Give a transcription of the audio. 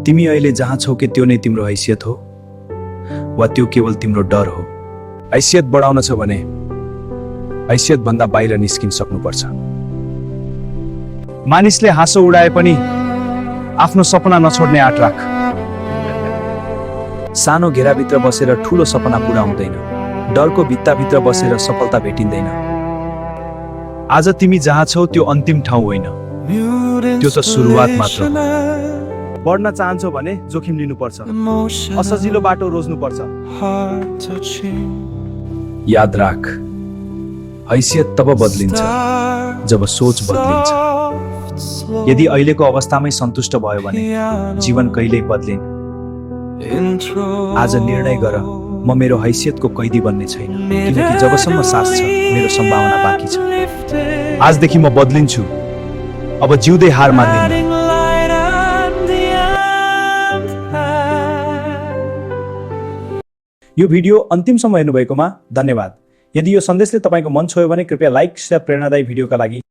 तिमी अहिले जहाँ छौ के त्यो नै तिम्रो हैसियत हो वा त्यो केवल तिम्रो डर हो? हैसियत बढाउन छ भने हैसियत भन्दा बाहिर निस्किन सक्नुपर्छ। मानिसले हाँसो उडाए पनि आफ्नो सपना नछोड्ने आँट राख। सानो घेराभित्र बसेर ठूलो सपना पूरा हुँदैन। डरको भित्ताभित्र बसेर सफलता भेटिँदैन। आज तिमी जहाँ छौ त्यो अन्तिम ठाउँ होइन, त्यो त सुरुवात मात्र हो। बढ्न चाहन्छौ भने जोखिम लिनुपर्छ, असजिलो बाटो रोज्नुपर्छ। याद राख, हैसियत तब बदलिन्छ जब सोच बदलिन्छ। यदि अहिलेको अवस्थामै सन्तुष्ट भयो भने जीवन कहिल्यै बदलिन्। आज निर्णय गर, म मेरो हैसियतको कैदी बन्ने छैन, किनकि जबसम्म सास छ मेरो सम्भावना बाँकी छ। आजदेखि म बदलिन्छु, अब जिउँदै हार मान्दिनँ। यो भिडियो अन्तिमसम्म हेर्नुभएकोमा धन्यवाद। यदि यो सन्देशले तपाईको मन छोयो भने कृपया लाइक र प्रेरणादायी भिडियोका लागि